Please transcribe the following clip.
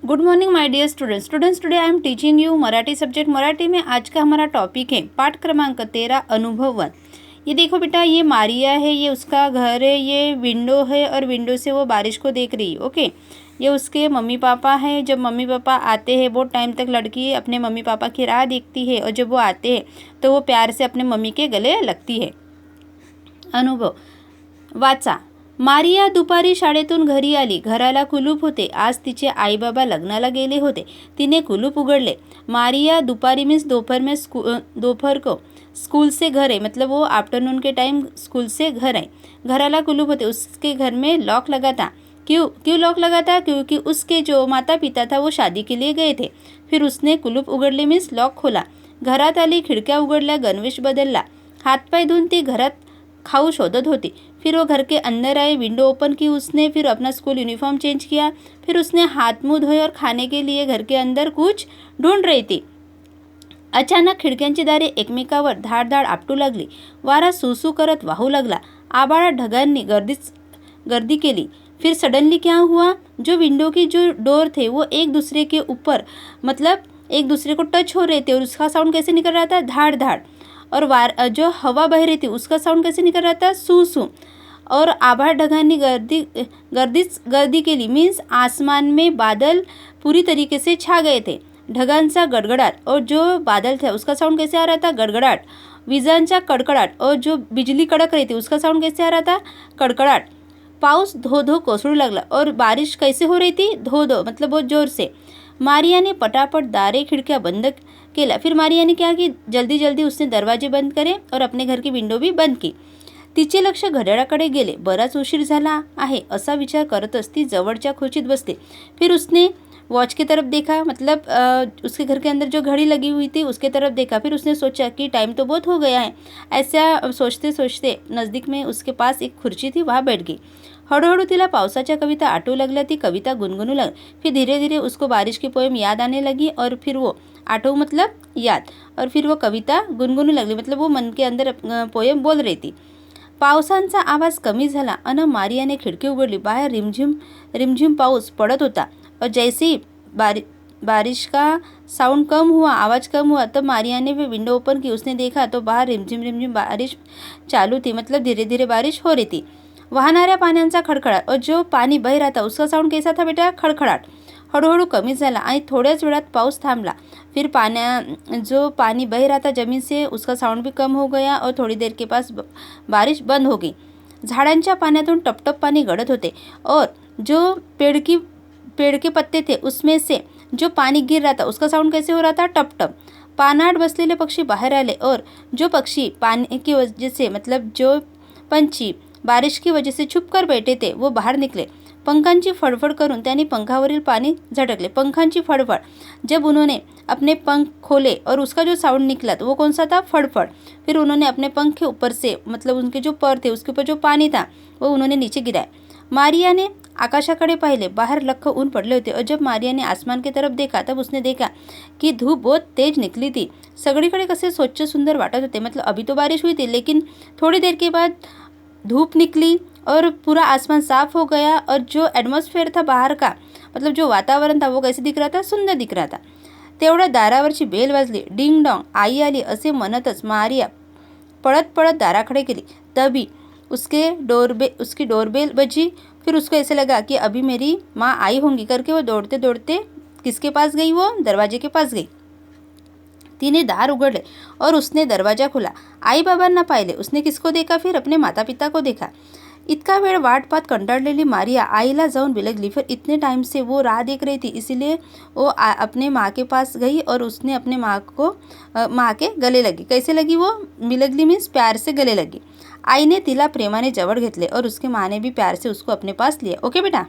Good morning my dear students today I am teaching you Marathi subject. Marathi में आज का हमारा टॉपिक है पाठ क्रमांक 13 अनुभव 1। ये देखो बेटा, ये मारिया है, ये उसका घर है, ये विंडो है और विंडो से वो बारिश को देख रही है। ओके, ये उसके मम्मी पापा हैं। जब मम्मी पापा आते हैं, बहुत टाइम तक लड़की अपने मम्मी पापा की राह देखती है और जब वो आते हैं तो वो प्यार से अपने मम्मी के गले लगती है। अनुभव वाचा। मारिया दुपारी शाळेतून घरी आली. घराला कुलूप होते. आज तिचे आई बाबा लग्नाला गेले होते. तिने कुलूप उघडले. मारिया दुपारी मीन्स दोपहर में दोपहर को स्कूल से घर है, मतलब वो आफ्टरनून के टाइम स्कूल से घर है. घराला कुलूप होते. उसके घर में लॉक लगा था. क्यों लॉक लगा था? क्योंकि उसके जो माता पिता था वो शादी के लिए गए थे. फिर उसने कुलूप उघडले मीन्स लॉक खोला. घरात आली. खिडक्या उघडल्या. गणवेश बदलला. हातपाय धुवून ती घरात खाऊ शोधत होती. फिर वो घर के अंदर आए. विंडो ओपन की उसने. फिर अपना स्कूल यूनिफॉर्म चेंज किया. फिर उसने हाथ मुंह धोए और खाने के लिए घर के अंदर कुछ ढूंढ रही थी. अचानक खिडक्यांची दारे एकमेकावर धाड धाड आपटू लागली. वारा सुसू करत वाहू लागला. आबाळात ढगांनी गर्दी केली. फिर सडनली क्या हुआ? जो विंडो की जो डोर थे वो एक दूसरे के ऊपर, मतलब एक दूसरे को टच हो रहे थे और उसका साउंड कैसे निकल रहा था? धाड़ धाड़. और जो हवा बह रही थी उसका साउंड कैसे निकल रहा था? सू सू. और आभाळ ढगांनी गर्दी केली मीन्स आसमान में बादल पूरी तरीके से छा गए थे. ढगांचा गडगडाट और जो बादल था उसका साउंड कैसे आ रहा था? गडगडाट. विजांचा कडकडाट और जो बिजली कड़क रही थी उसका साउंड कैसे आ रहा था? कडकडाट. पाऊस धो धो कोसळू लागला और बारिश कैसे हो रही थी? धो धो, मतलब बहुत जोर से. मारिया ने पटापट दारे खिड़कियां बंद केल्या. फिर मारिया ने क्या की जल्दी जल्दी उसने दरवाजे बंद करे और अपने घर की विंडो भी बंद की. तिचे लक्ष घड्याळाकडे गेले. बराच उशीर झाला आहे असा विचार करतच ती जवळच्या खुर्चीत बसली. फिर उसने वॉच की तरफ देखा, मतलब उसके घर के अंदर जो घड़ी लगी हुई थी उसके तरफ देखा. फिर उसने सोचा कि टाइम तो बहुत हो गया है. ऐसा सोचते सोचते नज़दीक में उसके पास एक खुर्ची थी, वहाँ बैठ गई. हळूहळू तिला पावसाच्या कविता आठवू लागल्या. ती कविता गुनगुनू लागली. फिर धीरे धीरे उसको बारिश की पोएम याद आने लगी और फिर वो आठवू मतलब याद, और फिर वो कविता गुनगुनू लगली, मतलब वो मन के अंदर पोएम बोल रही थी. पावसांचा आवाज कमी झाला अन मारियाने खिडकी उघडली. बाहेर रिमझिम रिमझिम पाऊस पड़त होता और जैसे ही बारिश का साउंड कम हुआ, आवाज़ कम हुआ, तब मारिया ने विंडो ओपन की. उसने देखा तो बाहर रिमझिम रिमझिम बारिश चालू थी, मतलब धीरे धीरे बारिश हो रही थी. वाहणाऱ्या पाण्याचा खडखडाट और जो पानी बह रहा था उसका साउंड कैसा था बेटा? खडखडाट. हळूहळू कमी झाला आणि थोड्याच वेळात पाऊस थांबला. फिर जो पानी बह रहा था जमीन से उसका साउंड भी कम हो गया और थोड़ी देर के पास बारिश बंद हो गई. झाडांच्या पाण्यातून टपटप पानी गड़त होते और जो पेड़ के पत्ते थे उसमें से जो पानी गिर रहा था उसका साउंड कैसे हो रहा था? टप टप. पानात बसलेले पक्षी बाहर आले और जो पक्षी पानी की वजह से, मतलब जो पंछी बारिश की वजह से छुप कर बैठे थे वो बाहर निकले. पंखांची फड़फड़ करून त्यांनी पंखावरील पानी झटकले. पंखांची फड़फड़. जब उन्होंने अपने पंख खोले और उसका जो साउंड निकला तो वो कौन सा था? फड़फड़. फिर उन्होंने अपने पंख के ऊपर से, मतलब उनके जो पर थे उसके ऊपर जो पानी था वो उन्होंने नीचे गिराया. मारिया ने आकाशाकडे पाहिले. बाहर लख ऊन पड़ले होते और जब मारिया ने आसमान की तरफ देखा तब उसने देखा कि धूप बहुत तेज निकली थी. सगळीकडे कसे स्वच्छ सुंदर वाटत होते, मतलब अभी तो बारिश हुई थी लेकिन थोड़ी देर के बाद धूप निकली और पूरा आसमान साफ हो गया और जो एटमॉस्फेयर था बाहर का, मतलब जो वातावरण था वो कैसे दिख रहा था? सुंदर दिख रहा था. तेवढ्या दारावरची बेल वाजली. Ding dong. आई आली असे म्हणतच मारिया पळत पळत दाराकडे गेली. तभी उसकी डोरबेल बजी. फिर उसको ऐसे लगा कि अभी मेरी माँ आई होंगी करके वो दौड़ते दौड़ते किसके पास गई? वो दरवाजे के पास गई. तिने दार उघडले और उसने दरवाजा खोला. आई बाबांना पाहिले. उसने किसको देखा? फिर अपने माता पिता को देखा. इतका वेळ वाट पात कंटाळलेली मारिया आईला जाऊन बिलगली. फिर इतने टाइम से वो राह देख रही थी, इसलिए वो अपने माँ के पास गई और उसने अपने माँ के गले लगी. कैसे लगी? वो बिलगली मीन्स प्यार से गले लगी. आई ने तिला प्रेमाने जवळ घेतले और उसके माँ ने भी प्यार से उसको अपने पास लिया. ओके बेटा.